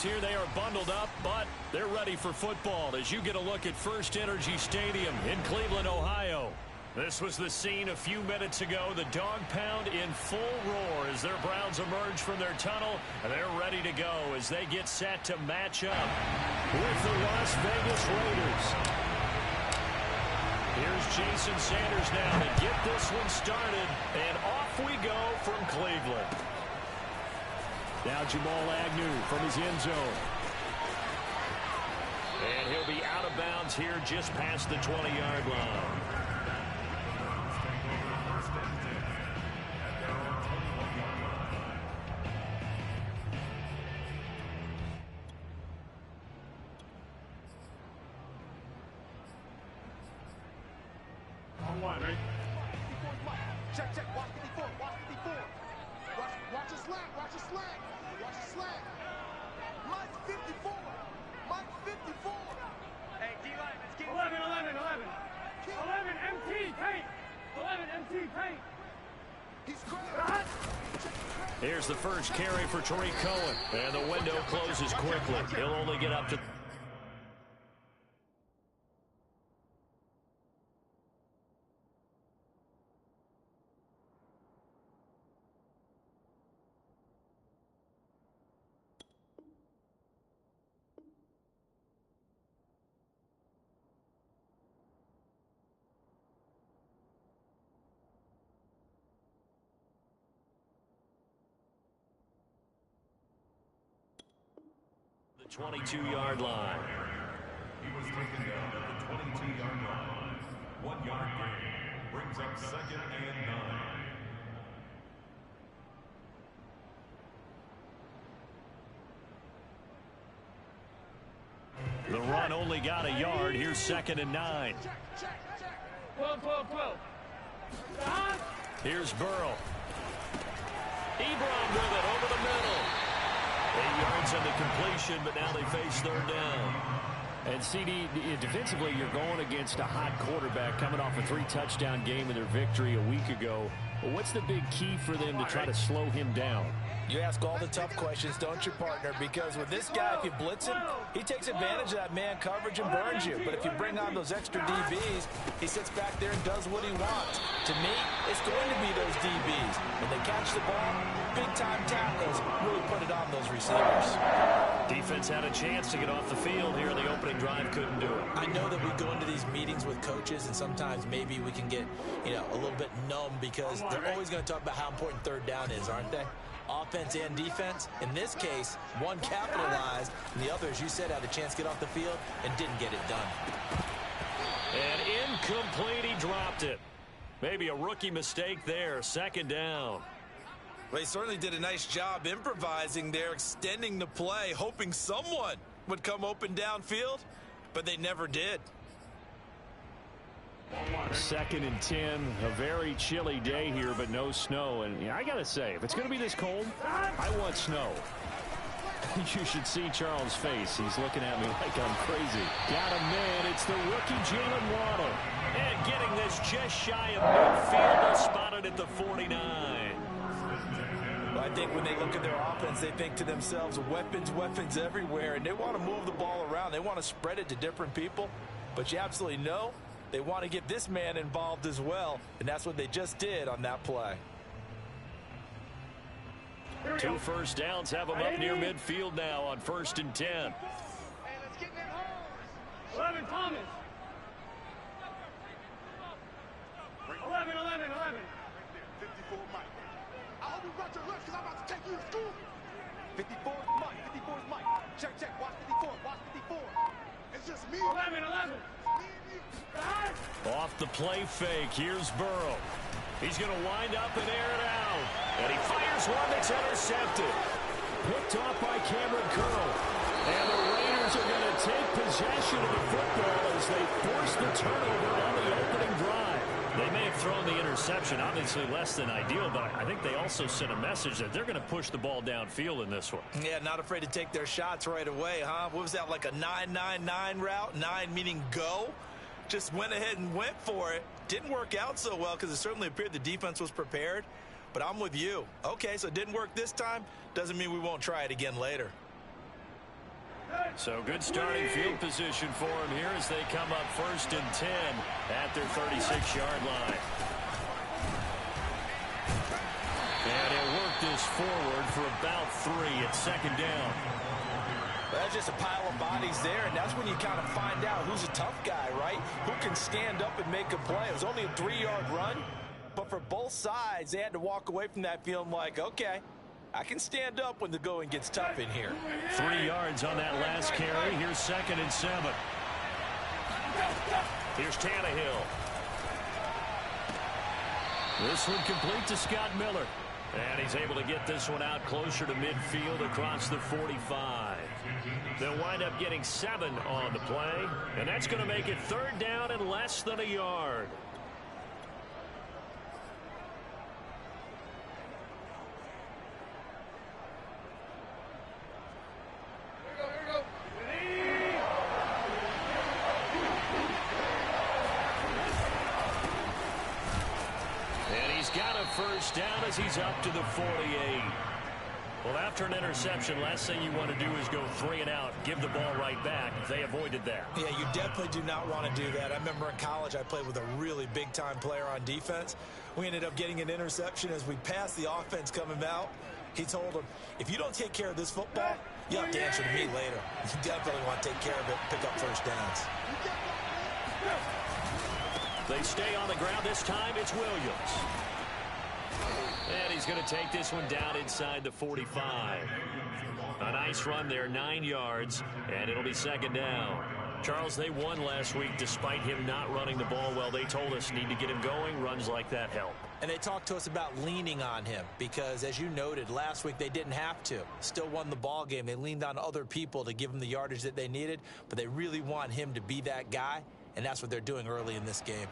here. They are bundled up, but they're ready for football as you get a look at First Energy Stadium in Cleveland, Ohio. This was the scene a few minutes ago. The dog pound in full roar as their Browns emerge from their tunnel, and they're ready to go as they get set to match up with the Las Vegas Raiders. Here's Jason Sanders now to get this one started, and off we go from Cleveland. Now Jamal Agnew from his end zone. And he'll be out of bounds here just past the 20-yard line. Check, check, watch 54, watch 54. Watch your slant, watch your slant. Watch your slant. Mike 54. Mike 54. Hey, D-line, let's get 11, 11, 11. 11 MT paint. 11 MT paint. He's crazy. Here's the first carry for Tariq Cohen. And the window closes quickly. He'll only get up to... the 22-yard line. He was taken down at the 22-yard line. 1 yard gain brings up 2nd and 9. The run only got a yard. Here's 2nd and 9. 12, 12, 12. Here's Burrow. Ebron with it over the middle. 8 yards on the completion, but now they face 3rd down. And CD, defensively, you're going against a hot quarterback coming off a 3-touchdown game in their victory a week ago. Well, what's the big key for them to try to slow him down? You ask all the tough questions, don't you, partner? Because with this guy, if you blitz him, he takes advantage of that man coverage and burns you. But if you bring on those extra DBs, he sits back there and does what he wants. To me, it's going to be those DBs. When they catch the ball, big-time tackles really put it on those receivers. Defense had a chance to get off the field here in the opening drive, couldn't do it. I know that we go into these meetings with coaches, and sometimes maybe we can get, a little bit numb because they're always going to talk about how important 3rd down is, aren't they? Offense and defense. In this case, one capitalized, and the other, as you said, had a chance to get off the field and didn't get it done. And incomplete, he dropped it. Maybe a rookie mistake there, 2nd down. Well, he certainly did a nice job improvising there, extending the play, hoping someone would come open downfield, but they never did. 2nd and 10, a very chilly day here, but no snow. And I got to say, if it's going to be this cold, I want snow. You should see Charles' face. He's looking at me like I'm crazy. Got a man. It's the rookie Jalen Waddle. And getting this just shy of midfield, spotted at the 49. Well, I think when they look at their offense, they think to themselves, weapons, weapons everywhere, and they want to move the ball around. They want to spread it to different people. But you absolutely know they want to get this man involved as well, and that's what they just did on that play. 2 first downs have them up near midfield now on 1st and 10. Hey, let's get in that hole. 11 Thomas. 11, 11, 11. 54 Mike. I hope you brought your lunch because I'm about to take you to school. 54 is Mike. 54 is Mike. Check, check. Watch 54. Watch 54. It's just me. 11, 11. Off the play fake, here's Burrow. He's going to wind up and air it out. And he fires one that's intercepted. Picked off by Cameron Curl. And the Raiders are going to take possession of the football as they force the turnover on the opening drive. They may have thrown the interception, obviously less than ideal, but I think they also sent a message that they're going to push the ball downfield in this one. Yeah, not afraid to take their shots right away, huh? What was that, like a 9-9-9 route? 9 meaning go? Just went ahead and went for it. Didn't work out so well because it certainly appeared the defense was prepared. But I'm with you. Okay, so it didn't work this time. Doesn't mean we won't try it again later. So good starting field position for him here as they come up 1st and 10 at their 36-yard line. And he'll work this forward for about 3 at 2nd down. That's just a pile of bodies there, and that's when you kind of find out who's a tough guy, right? Who can stand up and make a play. It was only a 3-yard run, but for both sides, they had to walk away from that feeling like, okay, I can stand up when the going gets tough in here. 3 yards on that last carry. Here's 2nd and 7. Here's Tannehill. This one complete to Scott Miller. And he's able to get this one out closer to midfield across the 45. They'll wind up getting 7 on the play. And that's going to make it 3rd down and less than a yard. Got a 1st down as he's up to the 48. Well, after an interception, last thing you want to do is go 3 and out, give the ball right back. They avoided that. Yeah, you definitely do not want to do that. I remember in college I played with a really big-time player on defense. We ended up getting an interception as we passed the offense coming out. He told him, if you don't take care of this football, you have to answer to me later. You definitely want to take care of it, pick up 1st downs. They stay on the ground. This time it's Williams. And he's going to take this one down inside the 45. A nice run there, 9 yards, and it'll be 2nd down. Charles, they won last week despite him not running the ball well. They told us need to get him going. Runs like that help. And they talked to us about leaning on him because, as you noted, last week they didn't have to. Still won the ball game. They leaned on other people to give them the yardage that they needed, but they really want him to be that guy, and that's what they're doing early in this game.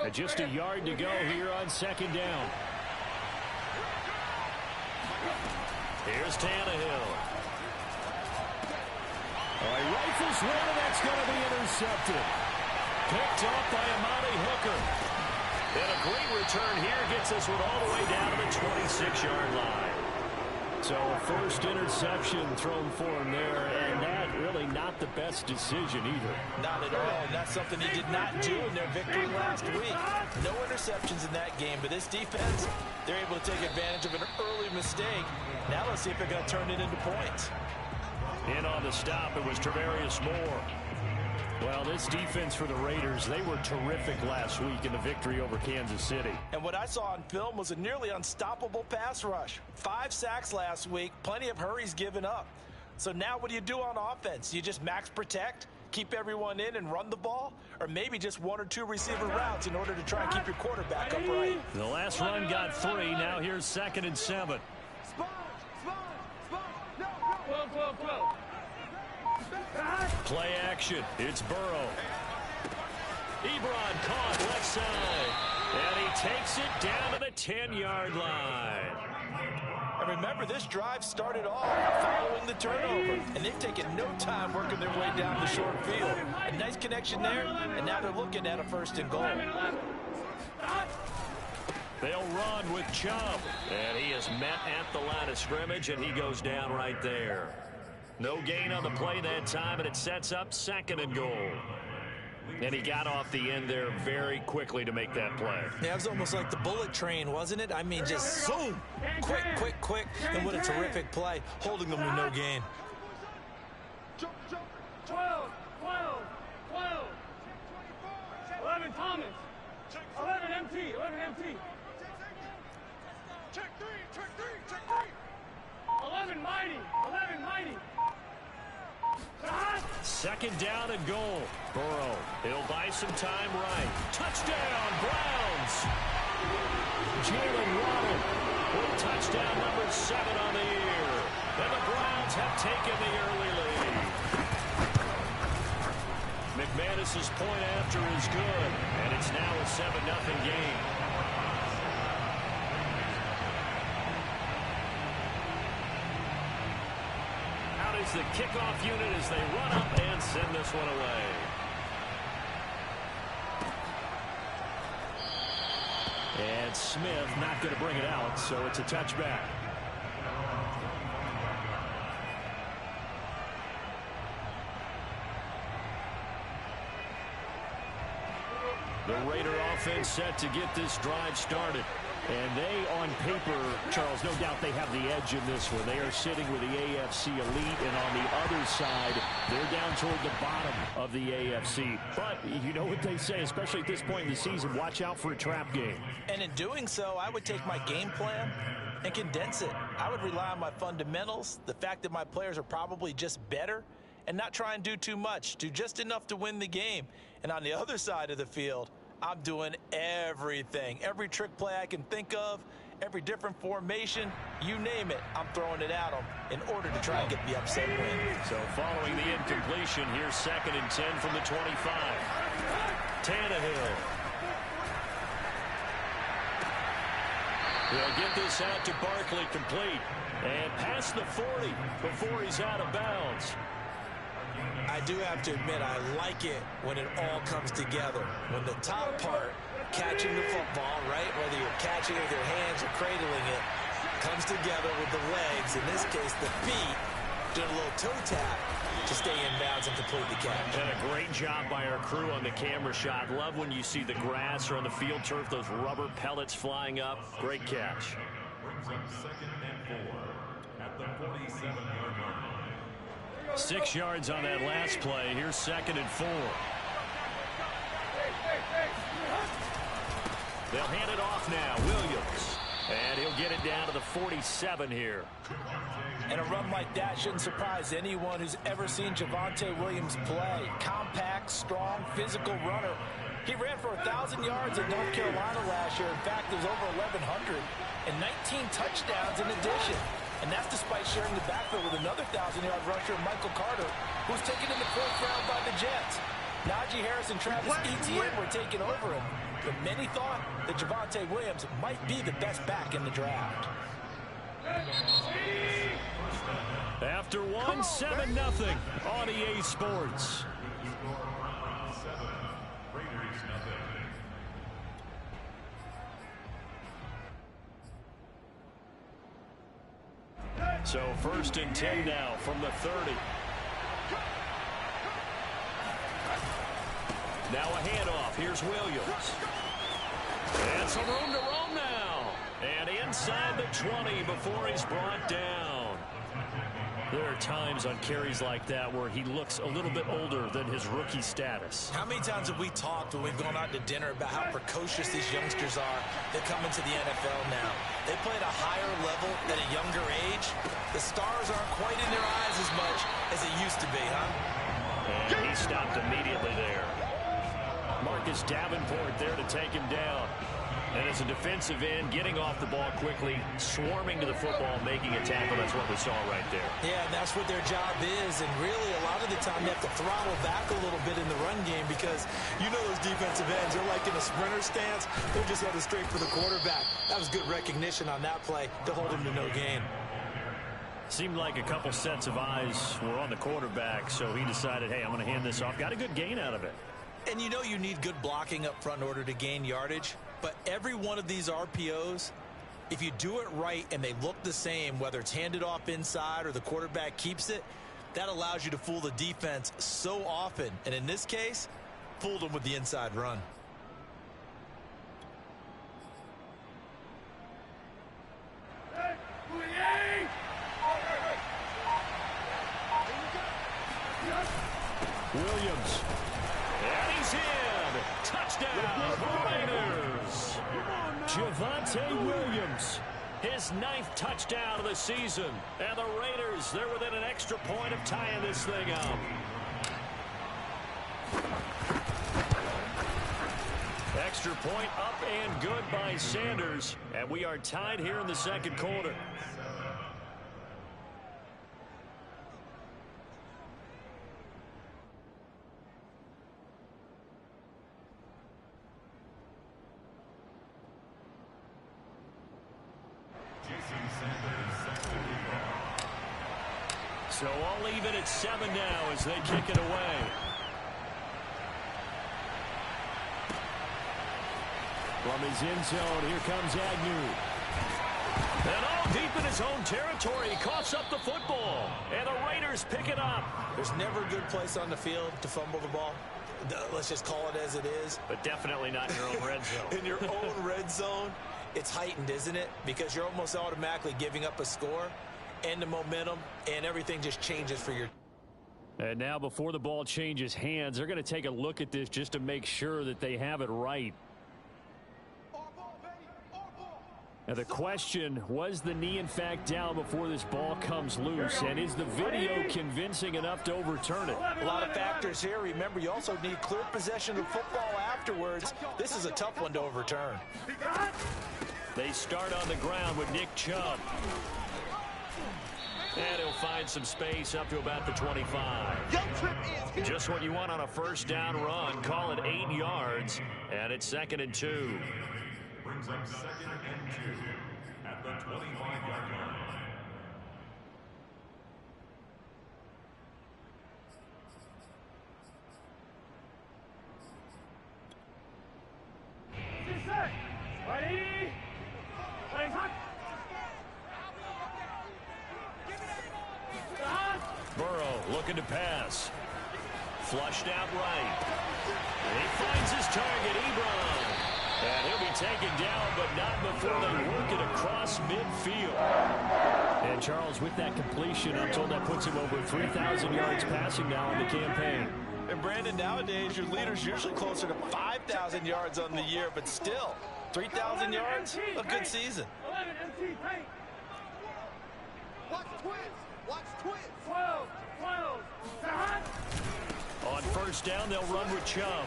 And just a yard to go here on 2nd down. Here's Tannehill. He rifles one, and that's going to be intercepted. Picked up by Amani Hooker. And a great return here gets this one all the way down to the 26-yard line. So first interception thrown for him there, and that really not the best decision either. Not at all, and that's something he did not do in their victory last week. No interceptions in that game, but this defense, they're able to take advantage of an early mistake. Now let's see if they're going to turn it into points. In on the stop, it was Travarius Moore. Well, this defense for the Raiders, they were terrific last week in the victory over Kansas City. And what I saw on film was a nearly unstoppable pass rush. 5 sacks last week, plenty of hurries given up. So now what do you do on offense? You just max protect, keep everyone in and run the ball? Or maybe just 1 or 2 receiver routes in order to try and keep your quarterback upright? The last run got 3. Now here's 2nd and 7. Play action. It's Burrow. Ebron caught left side. And he takes it down to the 10-yard line. And remember, this drive started off following the turnover. And they've taken no time working their way down the short field. A nice connection there, and now they're looking at a 1st and goal. They'll run with Chubb. And he is met at the line of scrimmage, and he goes down right there. No gain on the play that time, and it sets up 2nd and goal. And he got off the end there very quickly to make that play. Yeah, it was almost like the bullet train, wasn't it? I mean, just zoom, quick, quick, quick. And what a terrific play, holding them to no gain. 12, 11 Thomas, 11 MT, 11 MT. Check 3, 11 Mighty, 11 Mighty. 2nd down and goal. Burrow, he'll buy some time right. Touchdown, Browns. Jalen Waddle with touchdown number 7 on the year. And the Browns have taken the early lead. McManus's point after is good, and it's now a 7-0 game. Is the kickoff unit as they run up and send this one away. And Smith not going to bring it out, so it's a touchback. The Raider offense set to get this drive started. And they, on paper, Charles, no doubt they have the edge in this one. They are sitting with the AFC elite, and on the other side, they're down toward the bottom of the AFC. But you know what they say, especially at this point in the season, watch out for a trap game. And in doing so, I would take my game plan and condense it. I would rely on my fundamentals, the fact that my players are probably just better, and not try and do too much, do just enough to win the game. And on the other side of the field, I'm doing everything. Every trick play I can think of, every different formation, you name it, I'm throwing it at them in order to try and get the upset win. So following the incompletion, here's 2nd and 10 from the 25. Tannehill. They'll get this out to Barkley complete. And past the 40 before he's out of bounds. I do have to admit, I like it when it all comes together. When the top part, catching the football, right, whether you're catching it with your hands or cradling it, comes together with the legs, in this case the feet, doing a little toe tap to stay in bounds and complete the catch. And a great job by our crew on the camera shot. Love when you see the grass or on the field turf, those rubber pellets flying up. Great catch. Brings up 2nd and 4 at the 47-yard line. 6 yards on that last play. Here's 2nd and 4. They'll hand it off now. Williams. And he'll get it down to the 47 here. And a run like that shouldn't surprise anyone who's ever seen Javonte Williams play. Compact, strong, physical runner. He ran for 1,000 yards at North Carolina last year. In fact, there's over 1,100 and 19 touchdowns in addition. And that's despite sharing the backfield with another 1,000-yard rusher, Michael Carter, who's taken in the 4th round by the Jets. Najee Harris and Travis Etienne were taking over him. But many thought that Javonte Williams might be the best back in the draft. After one, 7-0 on EA Sports. So 1st and 10 now from the 30. Now a handoff. Here's Williams. And some room to roam now. And inside the 20 before he's brought down. There are times on carries like that where he looks a little bit older than his rookie status. How many times have we talked when we've gone out to dinner about how precocious these youngsters are that come into the NFL now? They play at a higher level at a younger age. The stars aren't quite in their eyes as much as it used to be, huh? And he stopped immediately there. Marcus Davenport there to take him down. And as a defensive end, getting off the ball quickly, swarming to the football, making a tackle. That's what we saw right there. Yeah, and that's what their job is. And really, a lot of the time, you have to throttle back a little bit in the run game because you know those defensive ends, they're like in a sprinter stance. They're just headed straight for the quarterback. That was good recognition on that play to hold him to no gain. Seemed like a couple sets of eyes were on the quarterback, so he decided, hey, I'm going to hand this off. Got a good gain out of it. And you know you need good blocking up front in order to gain yardage. But every one of these RPOs, if you do it right and they look the same, whether it's handed off inside or the quarterback keeps it, that allows you to fool the defense so often. And in this case, fooled them with the inside run. Williams. And he's in. Touchdown, Raiders. Javonte Williams, his 9th touchdown of the season. And the Raiders, they're within an extra point of tying this thing up. Extra point up and good by Sanders. And we are tied here in the 2nd quarter. So I'll leave it at 7 now as they kick it away. From his end zone, here comes Agnew. And all deep in his own territory, he coughs up the football. And the Raiders pick it up. There's never a good place on the field to fumble the ball. let's just call it as it is. But definitely not in your own red zone. In your own red zone, it's heightened, isn't it? Because you're almost automatically giving up a score and the momentum, and everything just changes for your. And now before the ball changes hands, they're going to take a look at this just to make sure that they have it right. Now the question, was the knee in fact down before this ball comes loose? And is the video convincing enough to overturn it? A lot of factors here. Remember, you also need clear possession of football afterwards. This is a tough one to overturn. They start on the ground with Nick Chubb. And he'll find some space up to about the 25. Just what you want on a first down run. Call it 8 yards. And it's 2nd and 2. Brings up 2nd and 2 at the 25-yard line. Burrow looking to pass. Flushed out right. And he finds his target, Ebron. And he'll be taken down, but not before they work it across midfield. And Charles, with that completion, I'm told that puts him over 3,000 yards passing now in the campaign. And Brandon, nowadays your leader's usually closer to 5,000 yards on the year, but still 3,000 yards, a good season. 11 MT paint. Watch twins. Watch twins. 12. On first down, they'll run with Chubb.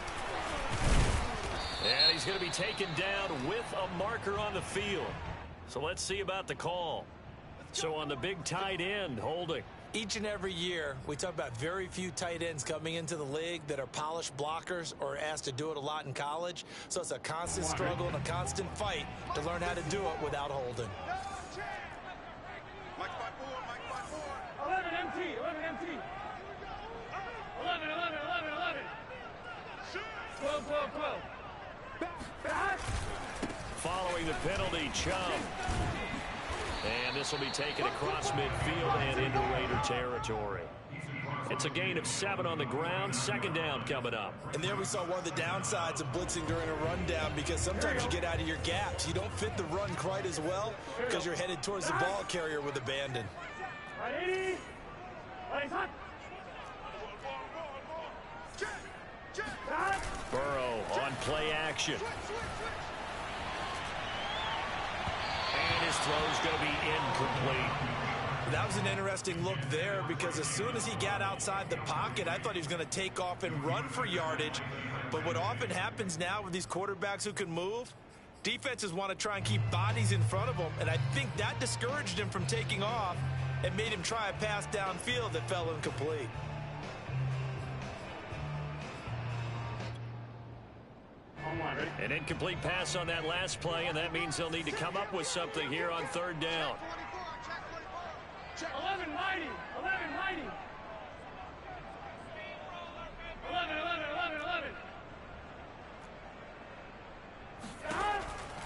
And he's going to be taken down with a marker on the field. So let's see about the call. So on the big tight end, holding. Each and every year, we talk about very few tight ends coming into the league that are polished blockers or asked to do it a lot in college. So it's a constant struggle and a constant fight to learn how to do it without holding. Mike by 4. Mike by 4. 11 MT. 11 MT. 11. 12. Following the penalty, Chubb. And this will be taken across midfield and into Raider territory. It's a gain of 7 on the ground. 2nd down coming up. And there we saw one of the downsides of blitzing during a rundown, because sometimes you get out of your gaps. You don't fit the run quite as well because you're headed towards the ball carrier with abandon. Burrow on play action. And his throw's going to be incomplete. That was an interesting look there, because as soon as he got outside the pocket, I thought he was going to take off and run for yardage. But what often happens now with these quarterbacks who can move, defenses want to try and keep bodies in front of them, and I think that discouraged him from taking off and made him try a pass downfield that fell incomplete. An incomplete pass on that last play, and that means they'll need to come up with something here on 3rd down. 11 mighty. 11.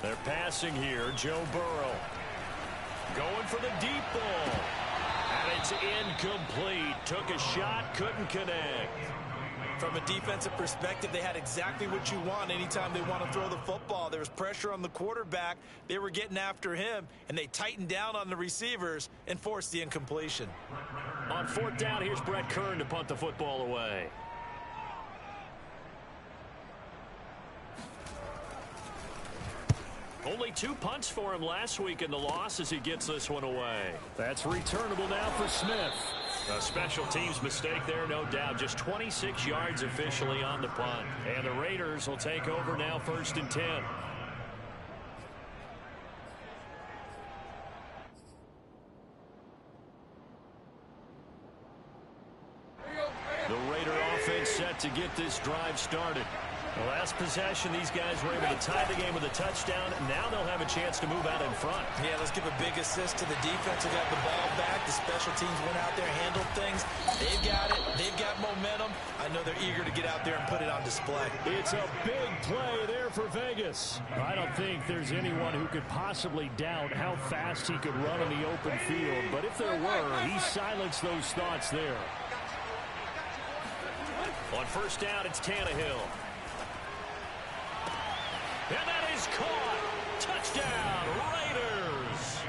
They're passing here. Joe Burrow going for the deep ball. And it's incomplete. Took a shot, couldn't connect. From a defensive perspective, they had exactly what you want anytime they want to throw the football. There was pressure on the quarterback. They were getting after him, and they tightened down on the receivers and forced the incompletion. On 4th down, here's Brett Kern to punt the football away. Only 2 punts for him last week in the loss as he gets this one away. That's returnable now for Smith. A special teams mistake there, no doubt. Just 26 yards officially on the punt. And the Raiders will take over now, 1st and 10. The Raider offense set to get this drive started. The last possession, these guys were able to tie the game with a touchdown. Now they'll have a chance to move out in front. Yeah, let's give a big assist to the defense who got the ball back. The special teams went out there, handled things. They've got it. They've got momentum. I know they're eager to get out there and put it on display. It's a big play there for Vegas. I don't think there's anyone who could possibly doubt how fast he could run in the open field. But if there were, he silenced those thoughts there. On first down, it's Tannehill. And that is caught. Touchdown, Raiders.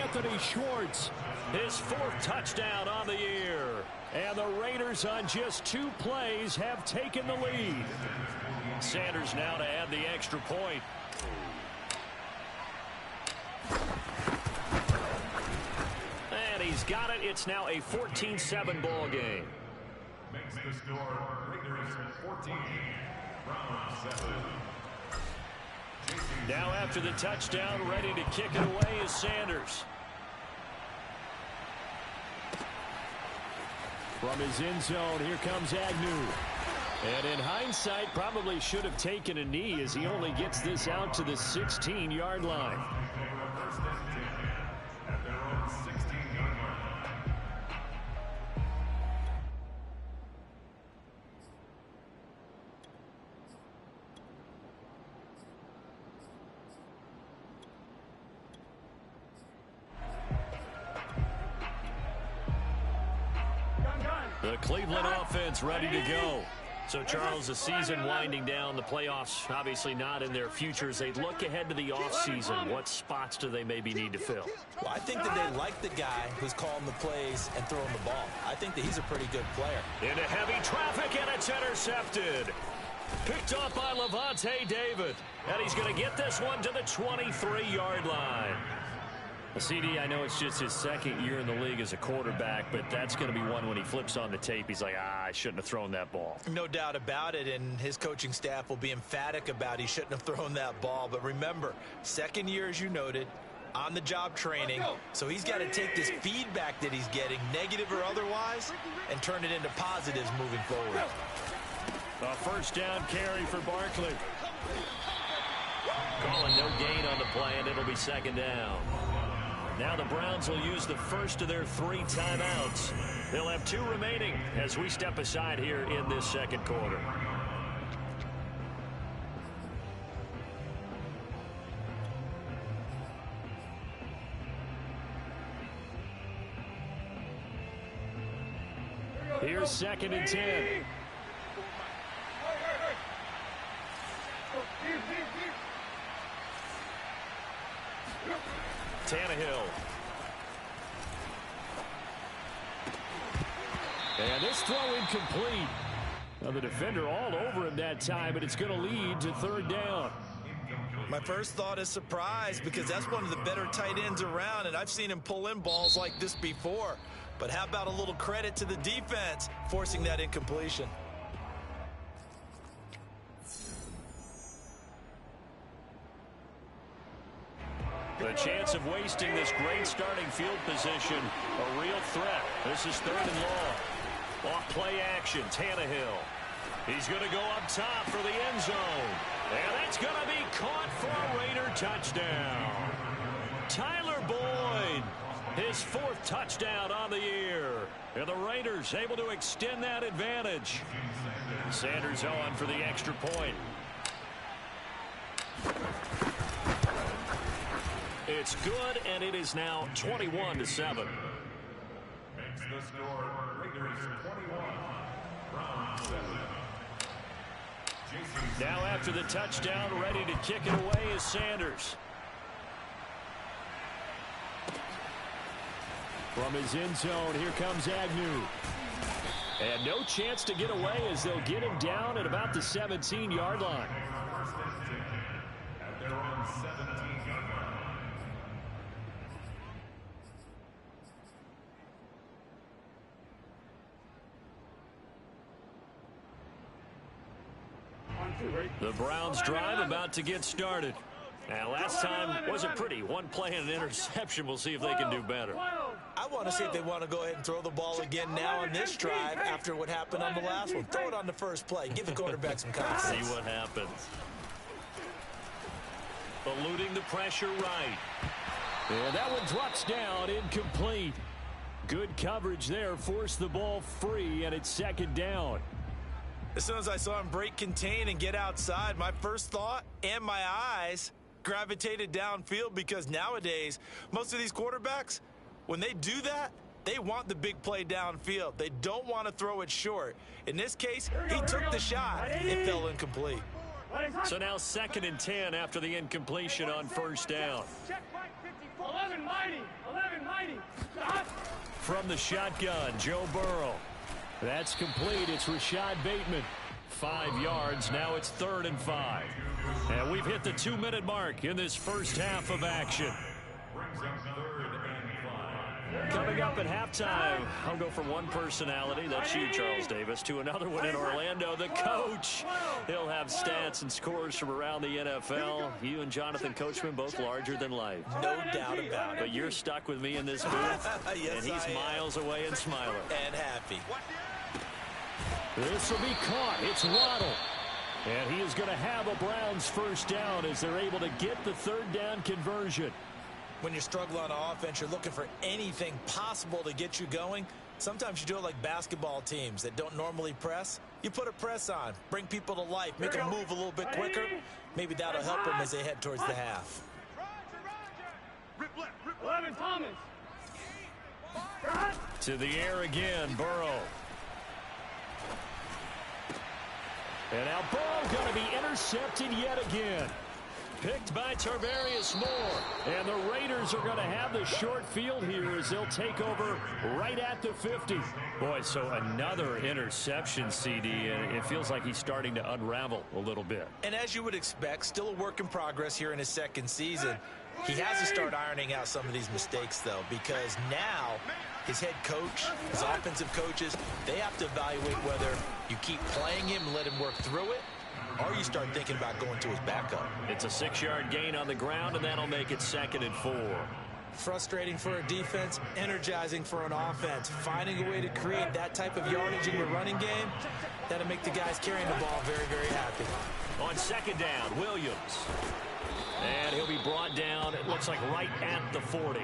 Anthony Schwartz, His 4th touchdown on the year. and the Raiders on just 2 plays have taken the lead. Sanders now to add the extra point. And he's got it. It's now a 14-7 ball game. Makes the score Raiders 14, Browns 7. Now after the touchdown, ready to kick it away is Sanders. From his end zone, here comes Agnew. And in hindsight, probably should have taken a knee as he only gets this out to the 16-yard line. At their own 16-yard line. The Cleveland offense ready to go. So, Charles, the season winding down, the playoffs obviously not in their future. As they look ahead to the offseason, what spots do they maybe need to fill? Well, I think that they like the guy who's calling the plays and throwing the ball. I think that he's a pretty good player. Into heavy traffic, and it's intercepted. Picked up by Lavonte David. And he's going to get this one to the 23-yard line. CD, I know it's just his 2nd year in the league as a quarterback, but that's going to be one when he flips on the tape. He's like, I shouldn't have thrown that ball. No doubt about it, and his coaching staff will be emphatic about he shouldn't have thrown that ball. But remember, 2nd year, as you noted, on-the-job training, so he's got to take this feedback that he's getting, negative or otherwise, and turn it into positives moving forward. A first down carry for Barkley. Calling no gain on the play, and it'll be 2nd down. Now the Browns will use the first of their 3 timeouts. They'll have 2 remaining as we step aside here in this 2nd quarter. Here's 2nd and 10. Tannehill. And this throw incomplete. Now the defender all over him that time, but it's going to lead to 3rd down. My first thought is surprise, because that's one of the better tight ends around, and I've seen him pull in balls like this before. But how about a little credit to the defense forcing that incompletion? The chance of wasting this great starting field position, a real threat. This is 3rd and long. Off play action, Tannehill. He's going to go up top for the end zone. And that's going to be caught for a Raider touchdown. Tyler Boyd, his 4th touchdown on the year. And the Raiders able to extend that advantage. Sanders on for the extra point. It's good, and it is now 21-7. Makes the score Raiders 21, Browns 7. Now after the touchdown, ready to kick it away is Sanders. From his end zone, here comes Agnew. And no chance to get away as they'll get him down at about the 17-yard line. At their own 17-yard line. The Browns drive about to get started. Now, last time wasn't pretty. 1 play and an interception. We'll see if they can do better. I want to see if they want to go ahead and throw the ball again now on this drive after what happened on the last one. Throw it on the first play. Give the quarterback some confidence. See what happens. Eluding the pressure right. And that one drops down, incomplete. Good coverage there, forced the ball free, and it's 2nd down. As soon as I saw him break contain and get outside, my first thought and my eyes gravitated downfield, because nowadays, most of these quarterbacks, when they do that, They want the big play downfield. They don't want to throw it short. In this case, he took the shot. It fell incomplete. So now 2nd and 10 after the incompletion on first down. Check Mike 54. 11 mighty. 11 mighty. Stop. From the shotgun, Joe Burrow. That's complete. It's Rashad Bateman. 5 yards. Now it's 3rd and 5. And we've hit the 2-minute mark in this first half of action. Coming up at halftime, I'll go from one personality, that's you, Charles Davis, to another one in Orlando, the coach. He'll have stats and scores from around the NFL. You and Jonathan Coachman both larger than life. No doubt about it. But you're stuck with me in this booth, Yes, and he's miles away and smiling. And happy. This will be caught. It's Waddle. And he is going to have a Browns first down as they're able to get the 3rd down conversion. When you're struggling on offense, you're looking for anything possible to get you going. Sometimes you do it like basketball teams that don't normally press. You put a press on, bring people to life, make them move a little bit quicker. Maybe that'll help them as they head towards the half. 11 Thomas. To the air again, Burrow. And now Burrow going to be intercepted yet again. Picked by Tarvarius Moore. And the Raiders are going to have the short field here as they'll take over right at the 50. Boy, so another interception, CD, and it feels like he's starting to unravel a little bit. And as you would expect, still a work in progress here in his 2nd season. He has to start ironing out some of these mistakes, though, because now his head coach, his offensive coaches, they have to evaluate whether you keep playing him and let him work through it, or you start thinking about going to his backup. It's a 6-yard gain on the ground, and that'll make it 2nd and 4. Frustrating for a defense, energizing for an offense. Finding a way to create that type of yardage in your running game, that'll make the guys carrying the ball very, very happy. On 2nd down, Williams. And he'll be brought down, it looks like right at the 40.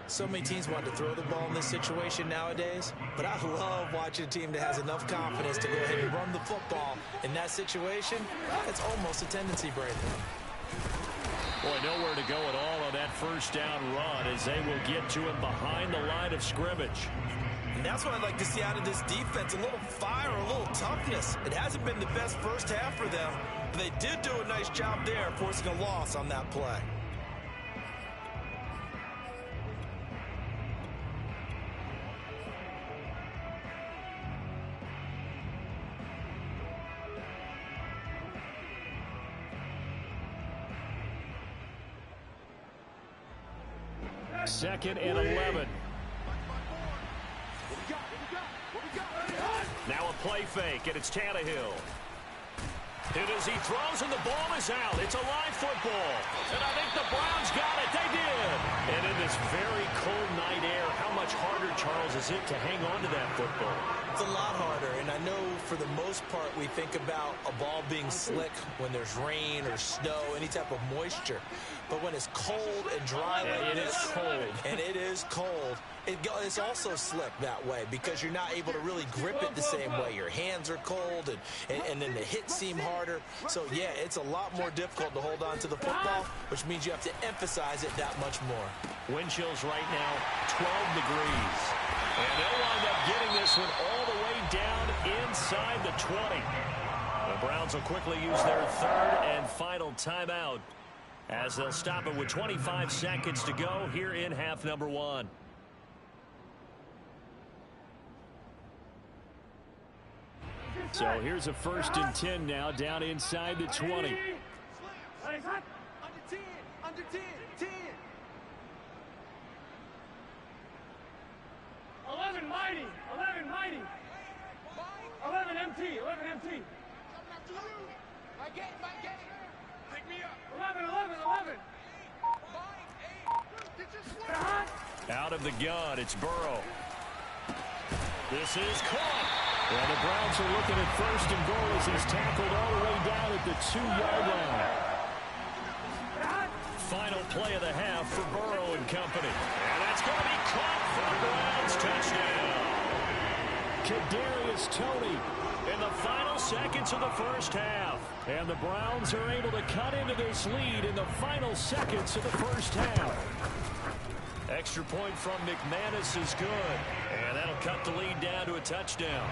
So many teams want to throw the ball in this situation nowadays, but I love watching a team that has enough confidence to go ahead and run the football. In that situation, it's almost a tendency breaker. Boy, nowhere to go at all on that first down run as they will get to him behind the line of scrimmage. And that's what I'd like to see out of this defense, a little fire, a little toughness. It hasn't been the best first half for them, but they did do a nice job there forcing a loss on that play. Second and 11. Now a play fake, and it's Tannehill. And as he throws and the ball is out, it's a live football. And I think the Browns got it. They did. And in this very cold night air, how much harder, Charles, is it to hang on to that football? It's a lot harder, and I know for the most part we think about a ball being slick when there's rain or snow, any type of moisture. But when it's cold and dry like this, and it is cold, it's also slick that way because you're not able to really grip it the same way. Your hands are cold, and then the hits seem harder. So, yeah, it's a lot more difficult to hold on to the football, which means you have to emphasize it that much more. Wind chills right now, 12 degrees. And they'll wind up getting this one all the way down inside the 20. The Browns will quickly use their 3rd and final timeout as they'll stop it with 25 seconds to go here in half number 1. So here's a 1st and 10 now down inside the 20. Under 10, under 10, 10. 11 mighty. 11 mighty. 11 MT. 11 MT. Coming after you. Mike, pick me up. 11. 11. Get your swing. Out of the gun, it's Burrow. This is caught. And the Browns are looking at 1st and goal as he's tackled all the way down at the 2-yard line. Final play of the half for Burrow and company. And that's going to be caught for the Browns. Touchdown. Kadarius Toney in the final seconds of the first half. And the Browns are able to cut into this lead in the final seconds of the first half. Extra point from McManus is good. And that'll cut the lead down to a touchdown.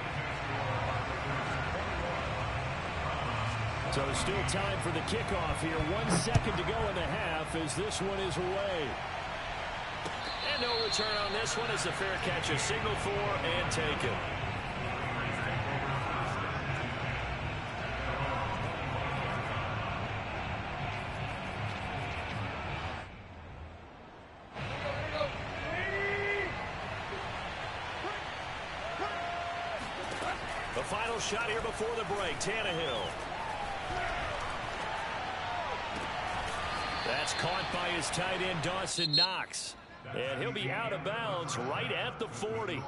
So still time for the kickoff here. 1 second to go in the half as this one is away. And no return on this one as the fair catch is signaled for and taken. The final shot here before the break, Tannehill. That's caught by his tight end, Dawson Knox. And he'll be out of bounds right at the 40.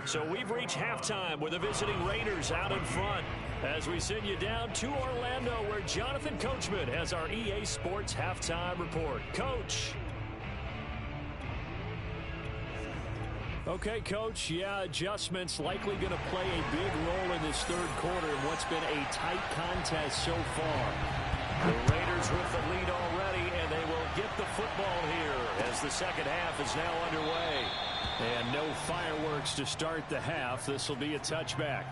So we've reached halftime with the visiting Raiders out in front as we send you down to Orlando where Jonathan Coachman has our EA Sports halftime report. Coach. Okay, Coach. Yeah, adjustments likely going to play a big role in this third quarter in what's been a tight contest so far. The Raiders with the lead already, and they will get the football here as the second half is now underway. And no fireworks to start the half. This will be a touchback.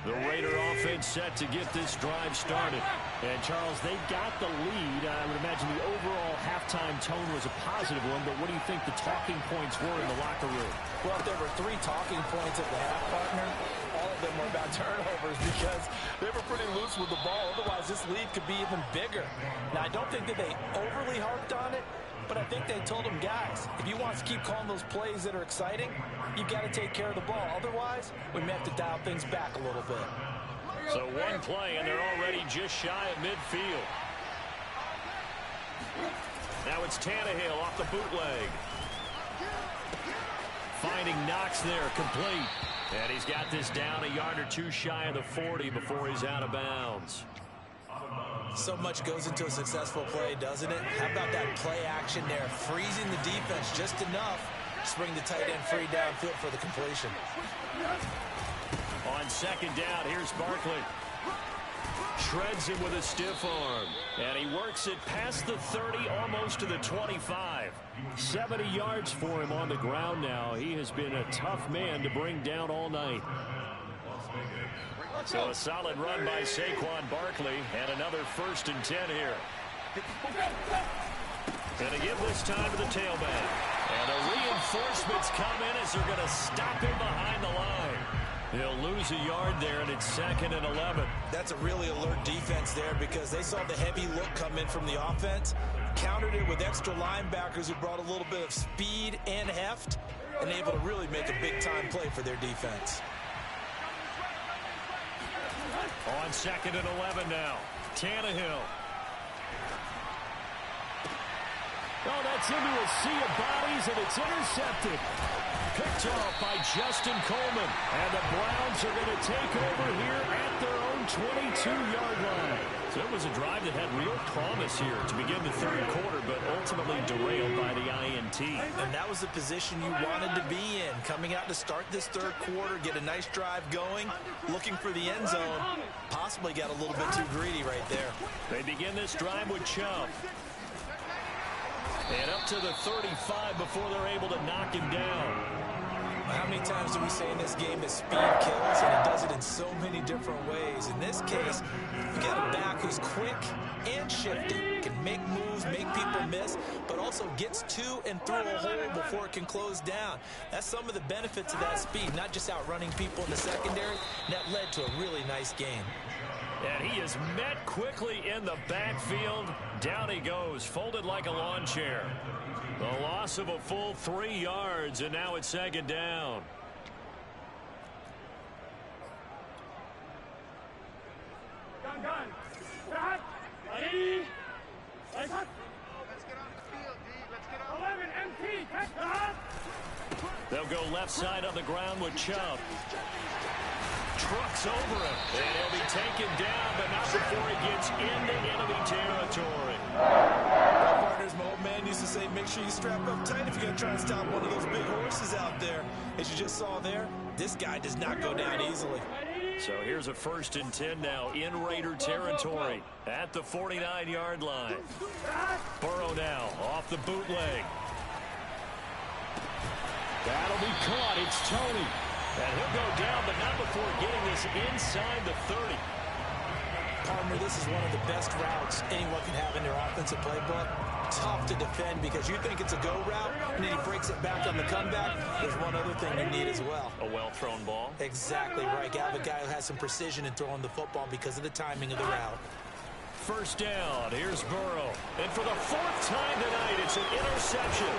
The Raider offense set to get this drive started. And, Charles, they got the lead. I would imagine the overall halftime tone was a positive one, but what do you think the talking points were in the locker room? Well, if there were 3 talking points at the half, partner, all of them were about turnovers because they were pretty loose with the ball. Otherwise, this lead could be even bigger. Now, I don't think that they overly harped on it, but I think they told them, guys, if you want to keep calling those plays that are exciting, you've got to take care of the ball. Otherwise, we may have to dial things back a little bit. So one play, and they're already just shy of midfield. Now it's Tannehill off the bootleg. Finding Knox there, complete. And he's got this down a yard or two shy of the 40 before he's out of bounds. So much goes into a successful play, doesn't it? How about that play action there? Freezing the defense just enough to bring the tight end free downfield for the completion. On second down, here's Barkley. Shreds him with a stiff arm. And he works it past the 30, almost to the 25. 70 yards for him on the ground now. He has been a tough man to bring down all night. So a solid run by Saquon Barkley, and another 1st and 10 here. Going to give this time to the tailback. And the reinforcements come in as they're going to stop him behind the line. They'll lose a yard there, and it's 2nd and 11. That's a really alert defense there because they saw the heavy look come in from the offense, countered it with extra linebackers who brought a little bit of speed and heft, and able to really make a big-time play for their defense. On 2nd and 11 now, Tannehill. Oh, that's into a sea of bodies, and it's intercepted. Picked off by Justin Coleman. And the Browns are going to take over here at their own 22-yard line. So it was a drive that had real promise here to begin the third quarter, but ultimately derailed by the INT. And that was the position you wanted to be in. Coming out to start this third quarter, get a nice drive going, looking for the end zone. Possibly got a little bit too greedy right there. They begin this drive with Chubb. And up to the 35 before they're able to knock him down. How many times do we say in this game that speed kills, and it does it in so many different ways? In this case, you got a back who's quick and shifty, can make moves, make people miss, but also gets to and through a hole before it can close down. That's some of the benefits of that speed, not just outrunning people in the secondary. And that led to a really nice game. And he is met quickly in the backfield. Down he goes, folded like a lawn chair. The loss of a full 3 yards, and now it's 2nd down. Gun. Start. Ready. Let's get on the field, D. Let's get on. 11 MT. Touchdown. They'll go left side on the ground with Chubb. Trucks over him, and he'll be taken down, but not before he gets into enemy territory. Well, partners, my old man used to say, make sure you strap up tight if you're going to try and stop one of those big horses out there. As you just saw there, this guy does not go down easily. So here's a 1st and 10 now in Raider territory at the 49-yard line. Burrow now off the bootleg. That'll be caught. It's Toney. And he'll go down, but not before getting this inside the 30. Partner, this is one of the best routes anyone can have in their offensive playbook. Tough to defend because you think it's a go route, and then he breaks it back on the comeback. There's one other thing you need as well. A well-thrown ball. Exactly right. You have a guy who has some precision in throwing the football because of the timing of the route. 1st down. Here's Burrow. And for the 4th time tonight, it's an interception.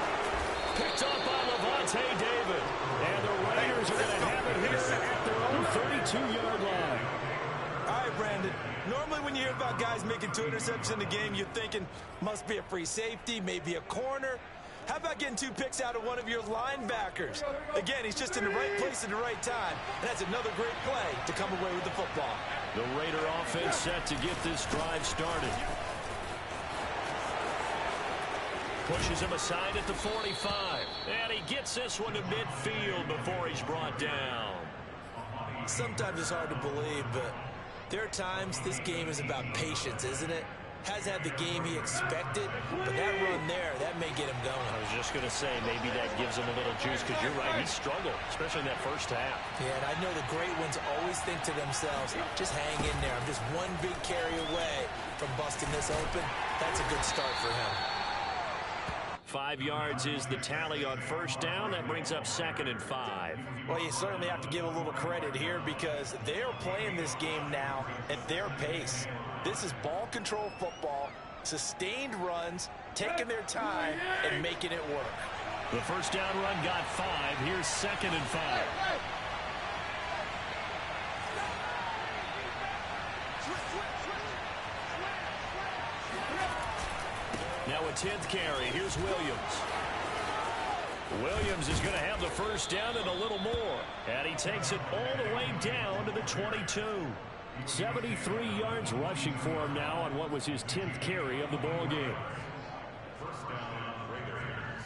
Picked up by Lavonte David. And the Raiders are going to have it here at their own 32-yard line. All right, Brandon. Normally when you hear about guys making 2 interceptions in the game, you're thinking must be a free safety, maybe a corner. How about getting 2 picks out of one of your linebackers? Again, he's just in the right place at the right time. And that's another great play to come away with the football. The Raider offense set to get this drive started. Pushes him aside at the 45. And he gets this one to midfield before he's brought down. Sometimes it's hard to believe, but there are times this game is about patience, isn't it? Has had the game he expected, but that run there, that may get him going. I was just going to say, maybe that gives him a little juice, because you're right, he struggled, especially in that first half. Yeah, and I know the great ones always think to themselves, just hang in there. I'm just one big carry away from busting this open. That's a good start for him. 5 yards is the tally on 1st down. That brings up 2nd and 5. Well, you certainly have to give a little credit here because they're playing this game now at their pace. This is ball control football, sustained runs, taking their time, and making it work. The 1st down run got 5. Here's 2nd and 5. Now a 10th carry. Here's Williams. Williams is going to have the 1st down and a little more. And he takes it all the way down to the 22. 73 yards rushing for him now on what was his 10th carry of the ball game. 1st down, Raiders.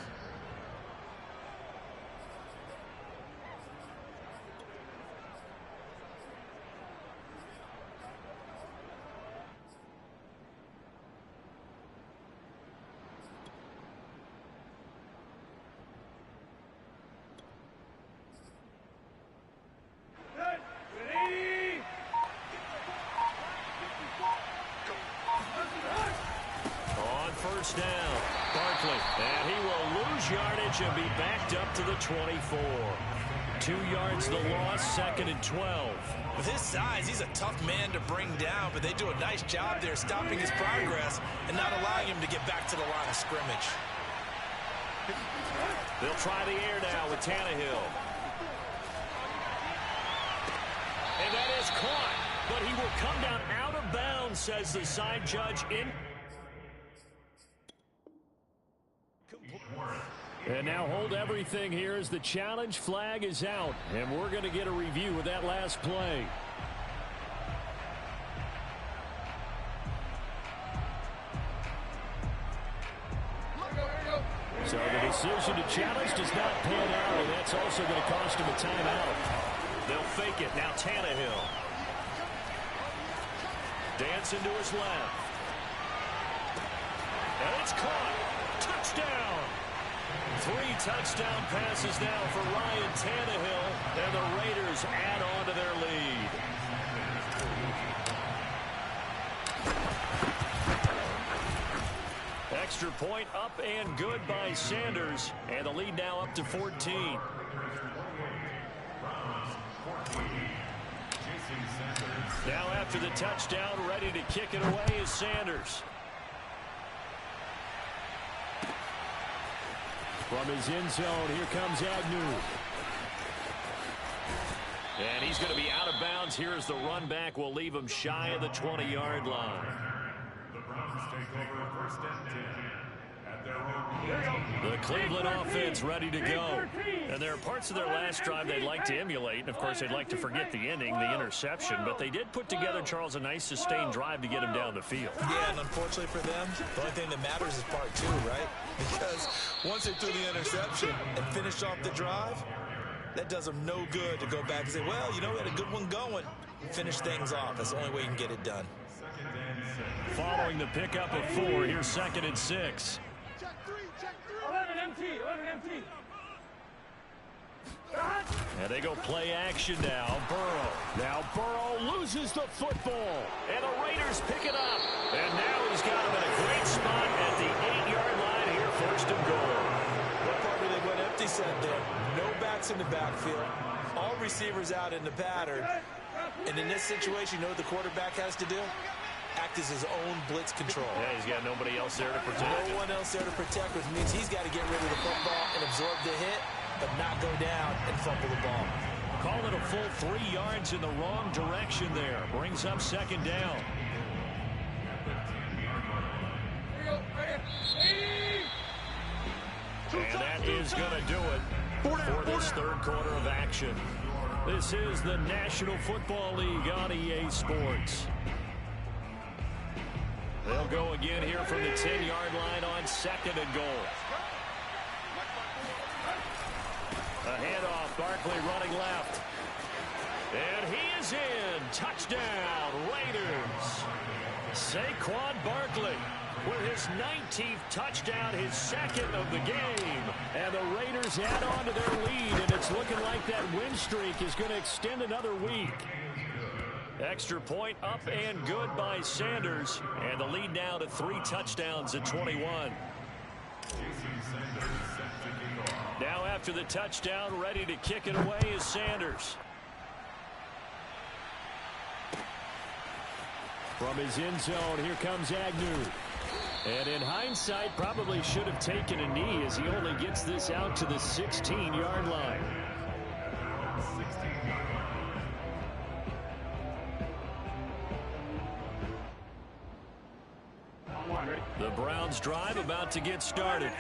Down. Barkley, and he will lose yardage and be backed up to the 24. 2 yards the loss, 2nd and 12. With his size, he's a tough man to bring down, but they do a nice job there stopping his progress and not allowing him to get back to the line of scrimmage. They'll try the air now with Tannehill. And that is caught, but he will come down out of bounds, says the side judge in. And now hold everything here as the challenge flag is out. And we're going to get a review of that last play. So the decision to challenge does not pan out, and that's also going to cost him a timeout. They'll fake it. Now Tannehill. Dancing to his left. And it's caught. Touchdown. 3 touchdown passes now for Ryan Tannehill, and the Raiders add on to their lead. Extra point up and good by Sanders, and the lead now up to 14. Now after the touchdown, ready to kick it away is Sanders. From his end zone, here comes Agnew. And he's going to be out of bounds here as the run back will leave him shy of the 20-yard line. The Browns take over 1st and 10 The Cleveland offense ready to go. And there are parts of their last drive they'd like to emulate. And, of course, they'd like to forget the ending, the interception. But they did put together, Charles, a nice sustained drive to get him down the field. Yeah, and unfortunately for them, the only thing that matters is part two, right? Because once they threw the interception and finished off the drive, that does them no good to go back and say, well, you know, we had a good one going. Finish things off. That's the only way you can get it done. Following the pickup of 4, here's 2nd and 6. 11 MT, 11 MT. And they go play action now. Burrow. Now Burrow loses the football. And the Raiders pick it up. And now he's got him in a great spot at the 8-yard line here, 1st and goal. What part of it went empty set there? No backs in the backfield. All receivers out in the pattern. And in this situation, you know what the quarterback has to do? Act as his own blitz control. Yeah, he's got nobody else there to protect. No one else there to protect, which means he's got to get rid of the football and absorb the hit, but not go down and fumble the ball. Call it a full 3 yards in the wrong direction there. Brings up 2nd down. And that is going to do it for this 3rd quarter of action. This is the National Football League on EA Sports. They'll go again here from the 10-yard line on 2nd and goal. A handoff, Barkley running left. And he is in. Touchdown, Raiders. Saquon Barkley with his 19th touchdown, his 2nd of the game. And the Raiders add on to their lead, and it's looking like that win streak is going to extend another week. Extra point up and good by Sanders. And the lead now to 3 touchdowns at 21. Now after the touchdown, ready to kick it away is Sanders. From his end zone, here comes Agnew. And in hindsight, probably should have taken a knee as he only gets this out to the 16-yard line. The Browns drive about to get started.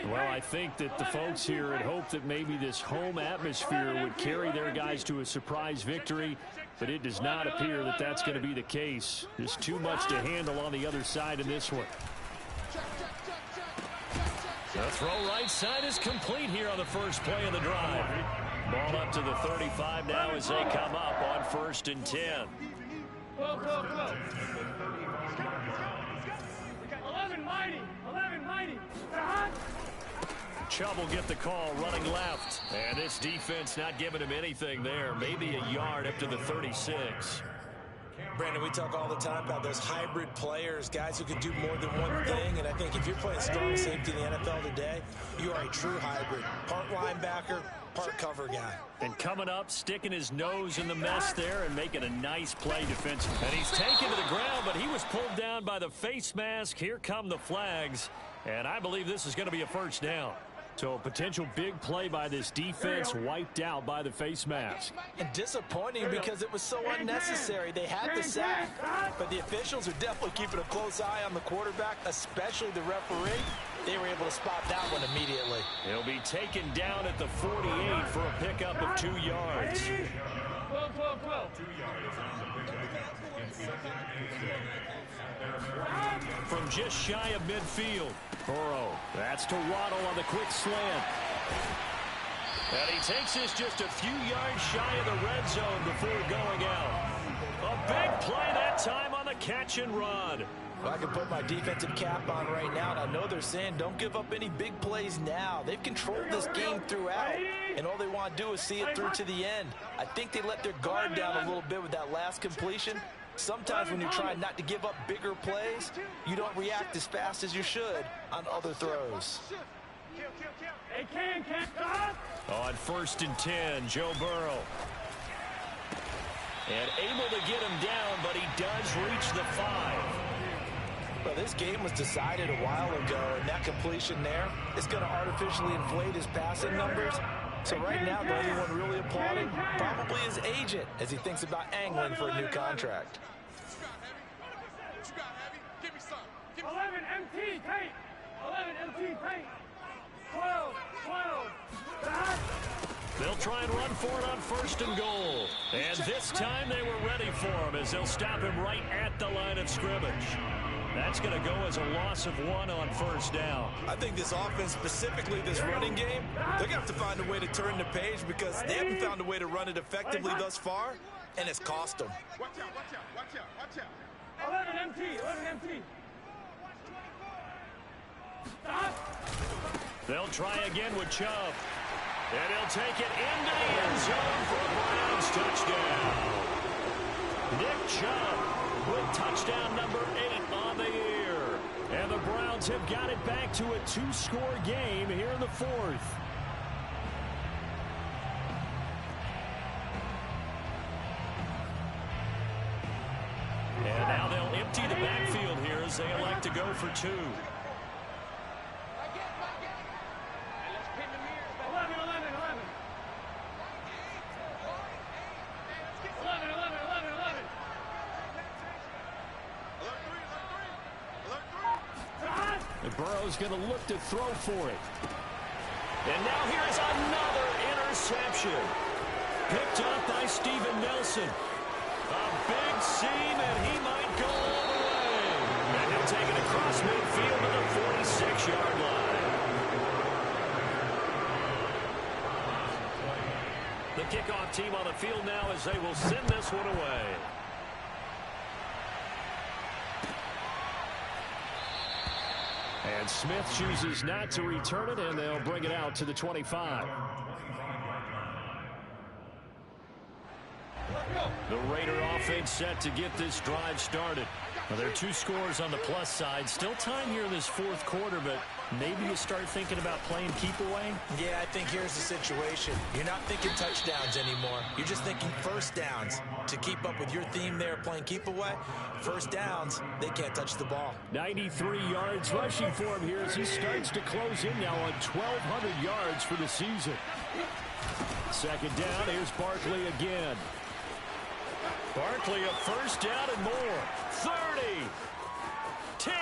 Well, I think that the folks here had hoped that maybe this home atmosphere would carry their guys to a surprise victory, but it does not appear that that's going to be the case. There's too much to handle on the other side in this one. The throw right side is complete here on the first play of the drive. Ball up to the 35 now as they come up on 1st and 10. 11 mighty, 11 mighty. Chubb will get the call running left. And this defense not giving him anything there. Maybe a yard up to the 36. Brandon, we talk all the time about those hybrid players, guys who can do more than one thing. And I think if you're playing strong safety in the NFL today, you are a true hybrid. Part linebacker, part cover guy. And coming up, sticking his nose in the mess there and making a nice play defensively. And he's taken to the ground, but he was pulled down by the face mask. Here come the flags. And I believe this is going to be a 1st down. So a potential big play by this defense wiped out by the face mask. And disappointing because it was so unnecessary. They had the sack, but the officials are definitely keeping a close eye on the quarterback, especially the referee. They were able to spot that one immediately. He'll be taken down at the 48 for a pickup of 2 yards. From just shy of midfield, Burrow. That's to Waddle on the quick slant. And he takes this just a few yards shy of the red zone before going out. A big play that time on the catch and run. Well, I can put my defensive cap on right now, and I know they're saying don't give up any big plays now. They've controlled this game throughout, and all they want to do is see it through to the end. I think they let their guard down a little bit with that last completion. Sometimes when you're trying not to give up bigger plays, you don't react as fast as you should on other throws. On 1st and 10, Joe Burrow. And able to get him down, but he does reach the 5. Well, this game was decided a while ago, and that completion there is going to artificially inflate his passing numbers. So right now, the only one really applauding probably his agent as he thinks about angling for a new contract. 11 MT, tape. 11 MT paint. 12. Stop. They'll try and run for it on 1st and goal. And this time they were ready for him as they'll stop him right at the line of scrimmage. That's going to go as a loss of 1 on 1st down. I think this offense, specifically this running game, they're going to have to find a way to turn the page because they haven't found a way to run it effectively thus far, and it's cost them. Watch out. 11 MT. Stop. They'll try again with Chubb. And he'll take it into the end zone for a Browns touchdown. Nick Chubb with touchdown number 8 on the year. And the Browns have got it back to a 2-score game here in the 4th. And now they'll empty the backfield here as they elect to go for 2. 11. Burrow's going to look to throw for it. And now here's another interception. Picked up by Steven Nelson. A big seam, and he might go all the way. And he'll take it across midfield to the 46-yard line. The kickoff team on the field now as they will send this one away. And Smith chooses not to return it, and they'll bring it out to the 25. The Raider offense set to get this drive started. Now, there are 2 scores on the plus side. Still time here in this 4th quarter, but maybe you start thinking about playing keep away? Yeah, I think here's the situation. You're not thinking touchdowns anymore. You're just thinking first downs. To keep up with your theme there, playing keep away, first downs, they can't touch the ball. 93 yards rushing for him here as he starts to close in now on 1,200 yards for the season. 2nd down, here's Barkley again. Barkley a first down and more. 30, 10,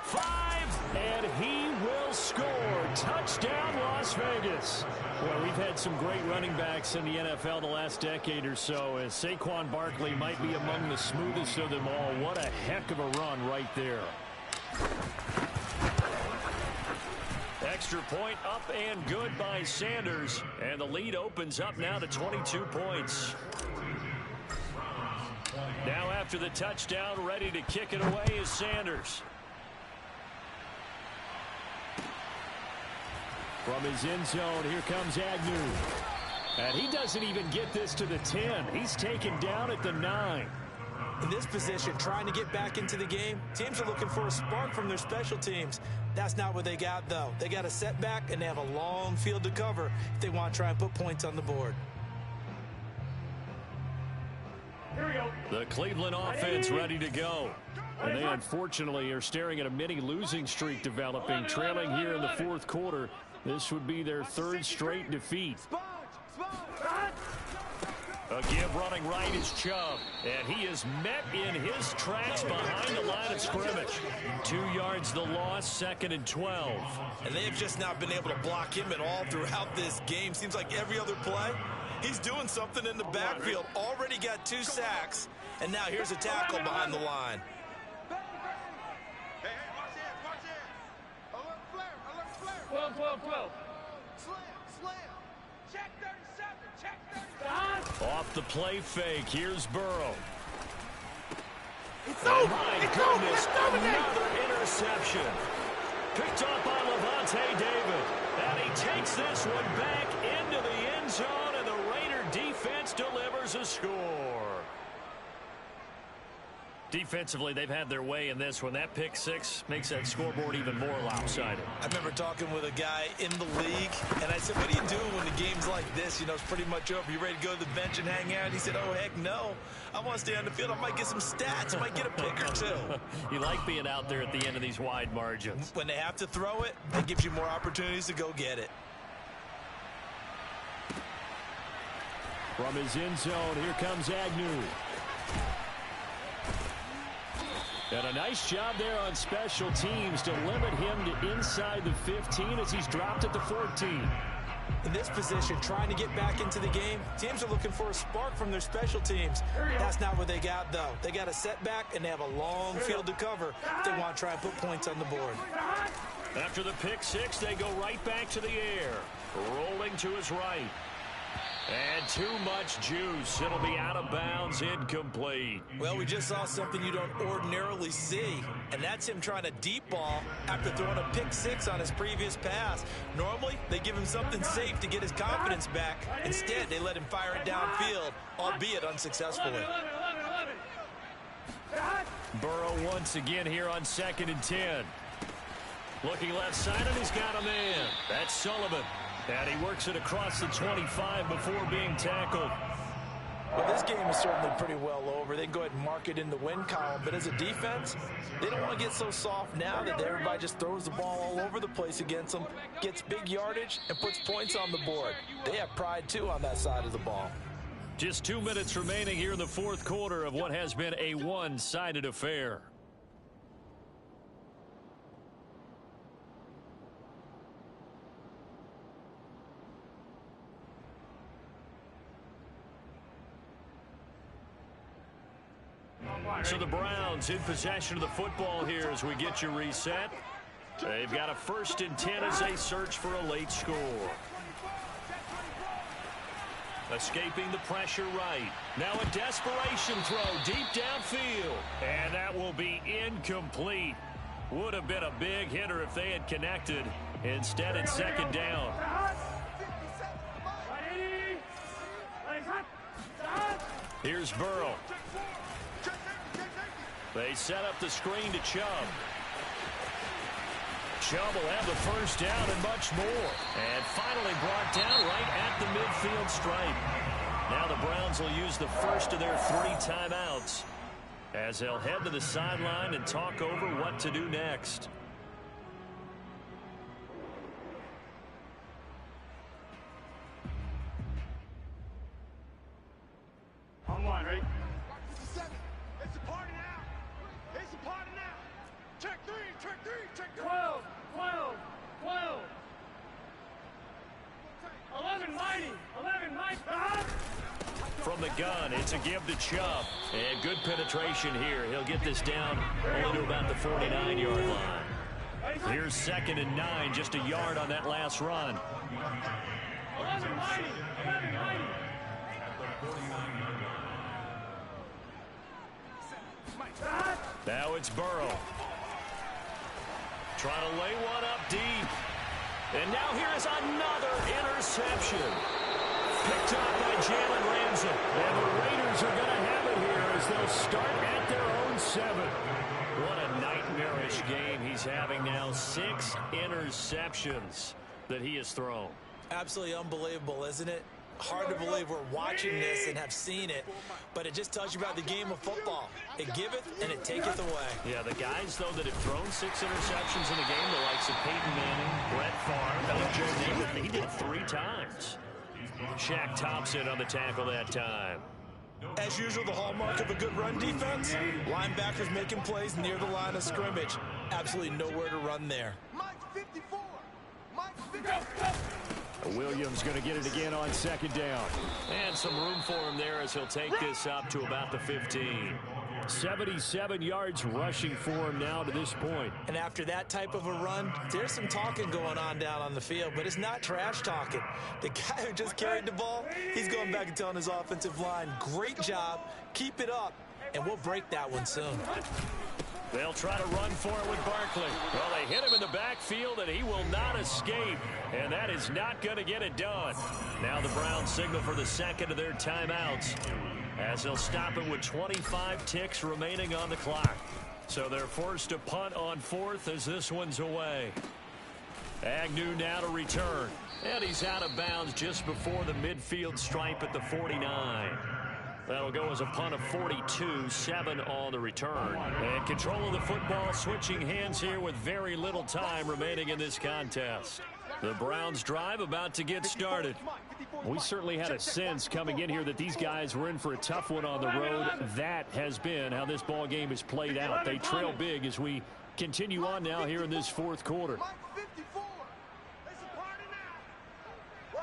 5, and he will score. Touchdown, Las Vegas. Well, we've had some great running backs in the NFL the last decade or so, and Saquon Barkley might be among the smoothest of them all. What a heck of a run right there. Extra point up and good by Sanders, and the lead opens up now to 22 points. Now after the touchdown, ready to kick it away is Sanders. From his end zone, here comes Agnew. And he doesn't even get this to the 10. He's taken down at the 9. In this position, trying to get back into the game, teams are looking for a spark from their special teams. That's not what they got, though. They got a setback, and they have a long field to cover if they want to try and put points on the board. The Cleveland offense ready to go. And they unfortunately are staring at a mini losing streak developing, trailing here in the 4th quarter. This would be their 3rd straight defeat. A give running right is Chubb, and he is met in his tracks behind the line of scrimmage. 2 yards the loss, 2nd and 12. And they have just not been able to block him at all throughout this game. Seems like every other play, he's doing something in the backfield. Already got 2 sacks, and now here's a tackle behind the line. Hey, watch it. Alert flare. 12. Slam. Check 37. Check 37. Off the play fake, here's Burrow. It's over. My goodness, another interception. Picked up by Levante David. And he takes this one back into the end zone, and the Raider defense delivers a score. Defensively, they've had their way in this one. That pick 6 makes that scoreboard even more lopsided. I remember talking with a guy in the league, and I said, what do you do when the game's like this? You know, it's pretty much over. You ready to go to the bench and hang out? He said, oh, heck no. I want to stay on the field. I might get some stats. I might get a pick or 2. You like being out there at the end of these wide margins. When they have to throw it, that gives you more opportunities to go get it. From his end zone, here comes Agnew. And a nice job there on special teams to limit him to inside the 15 as he's dropped at the 14. In this position, trying to get back into the game, teams are looking for a spark from their special teams. That's not what they got, though. They got a setback, and they have a long field to cover if they want to try and put points on the board. After the pick six, they go right back to the air. Rolling to his right. And too much juice. It'll be out of bounds, incomplete. Well, we just saw something you don't ordinarily see, and that's him trying to deep ball after throwing a pick six on his previous pass. Normally, they give him something safe to get his confidence back. Instead, they let him fire it downfield, albeit unsuccessfully. Burrow once again here on 2nd and 10. Looking left side, and he's got a man. That's Sullivan. And he works it across the 25 before being tackled. Well, this game is certainly pretty well over. They can go ahead and mark it in the win column. But as a defense, they don't want to get so soft now that everybody just throws the ball all over the place against them, gets big yardage, and puts points on the board. They have pride, too, on that side of the ball. Just 2 minutes remaining here in the fourth quarter of what has been a one-sided affair. So the Browns in possession of the football here as we get you reset. They've got a 1st and 10 as they search for a late score. Escaping the pressure right. Now a desperation throw deep downfield. And that will be incomplete. Would have been a big hitter if they had connected. Instead, it's 2nd down. Here's Burrow. They set up the screen to Chubb. Chubb will have the 1st down and much more. And finally brought down right at the midfield stripe. Now the Browns will use the first of their 3 timeouts as they'll head to the sideline and talk over what to do next. On one, ready? It's a party now. It's a party now. Check 3, check 3, check 3. 12, 12, 12. 11, mighty. 11, mighty. From the gun, it's a give to Chubb. And good penetration here. He'll get this down only to about the 49-yard line. Here's 2nd and 9, just a yard on that last run. 11, mighty. 11, mighty. Now it's Burrow. Trying to lay one up deep. And now here is another interception. Picked up by Jalen Ramsey. And the Raiders are going to have it here as they'll start at their own 7. What a nightmarish game he's having now. 6 interceptions that he has thrown. Absolutely unbelievable, isn't it? Hard to believe we're watching this and have seen it, but it just tells you about the game of football. It giveth and it taketh away. Yeah, the guys, though, that have thrown 6 interceptions in a game, the likes of Peyton Manning, Brett Favre, Joe Namath, he did 3 times. Shaq Thompson on the tackle that time. As usual, the hallmark of a good run defense, linebackers making plays near the line of scrimmage. Absolutely nowhere to run there. Mike 54. Mike 54. Williams going to get it again on 2nd down. And some room for him there as he'll take this up to about the 15. 77 yards rushing for him now to this point. And after that type of a run, there's some talking going on down on the field, but it's not trash talking. The guy who just carried the ball, he's going back and telling his offensive line, great job, keep it up, and we'll break that one soon. They'll try to run for it with Barkley. Well, they hit him in the backfield, and he will not escape. And that is not going to get it done. Now the Browns signal for the 2nd of their timeouts as they'll stop it with 25 ticks remaining on the clock. So they're forced to punt on 4th as this one's away. Agnew now to return. And he's out of bounds just before the midfield stripe at the 49. That'll go as a punt of 42, 7 on the return. And control of the football switching hands here with very little time remaining in this contest. The Browns drive about to get started. We certainly had a sense coming in here that these guys were in for a tough one on the road. That has been how this ball game has played out. They trail big as we continue on now here in this fourth quarter. Mike 54. It's a party now.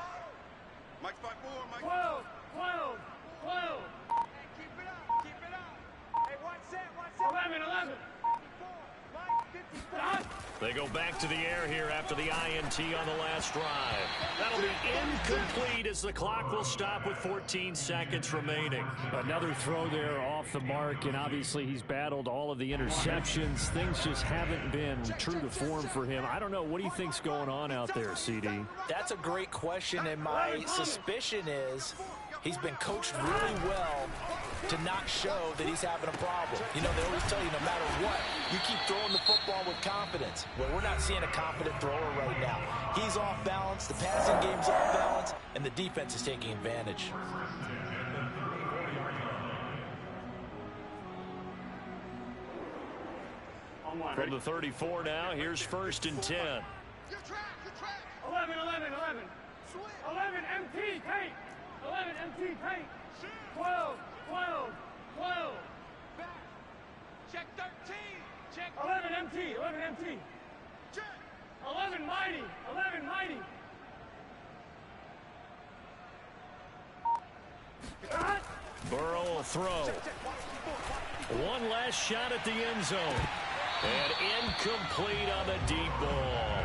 Mike's 5-4. Mike 12, 12, 12. Hey, keep it up. Keep it up. Hey, watch that. Watch that. 11, 11. 54. Mike 54. Dot. They go back to the air here after the INT on the last drive. That'll be incomplete as the clock will stop with 14 seconds remaining. Another throw there off the mark, and obviously he's battled all of the interceptions. Things just haven't been true to form for him. I don't know. What do you think's going on out there, CD? That's a great question, and my suspicion is he's been coached really well to not show that he's having a problem. You know, they always tell you no matter what, you keep throwing the football with confidence. Well, we're not seeing a confident thrower right now. He's off balance, the passing game's off balance, and the defense is taking advantage. From the 34 now, here's 1st and 10. Your track, your track. 11, 11, 11. Swing. 11 MT paint. 11 MT paint. 12, 12, 12. Back. Check 13. Check 11 MT, 11 MT. Check. 11 mighty, 11 mighty. Dot. Burrow will throw. One last shot at the end zone. And incomplete on the deep ball.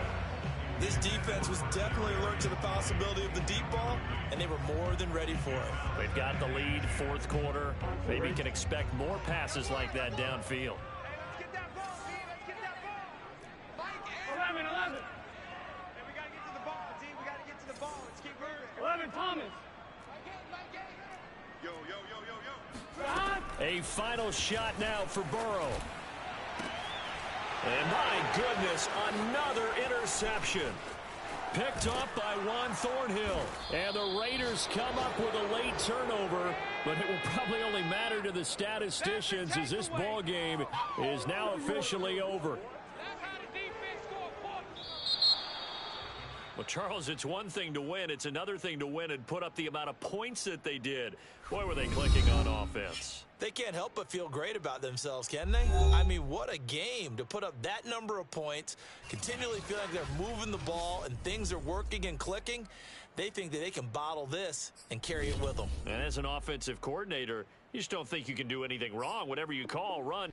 This defense was definitely alert to the possibility of the deep ball, and they were more than ready for it. They've got the lead, fourth quarter. Maybe can expect more passes like that downfield. Hey, let's get that ball, D. Let's get that ball. Mike, 11, 11. Hey, we got to get to the ball, D. We got to get to the ball. Let's keep moving. 11 Thomas. Yo, yo, yo, yo, yo. Dot. A final shot now for Burrow. And my goodness, another interception. Picked up by Juan Thornhill. And the Raiders come up with a late turnover, but it will probably only matter to the statisticians as this ball game is now officially over. That's how the defense score points. Well, Charles, it's one thing to win. It's another thing to win and put up the amount of points that they did. Boy, were they clicking on offense. They can't help but feel great about themselves, can they? I mean, what a game to put up that number of points, continually feel like they're moving the ball and things are working and clicking. They think that they can bottle this and carry it with them. And as an offensive coordinator, you just don't think you can do anything wrong. Whatever you call, run.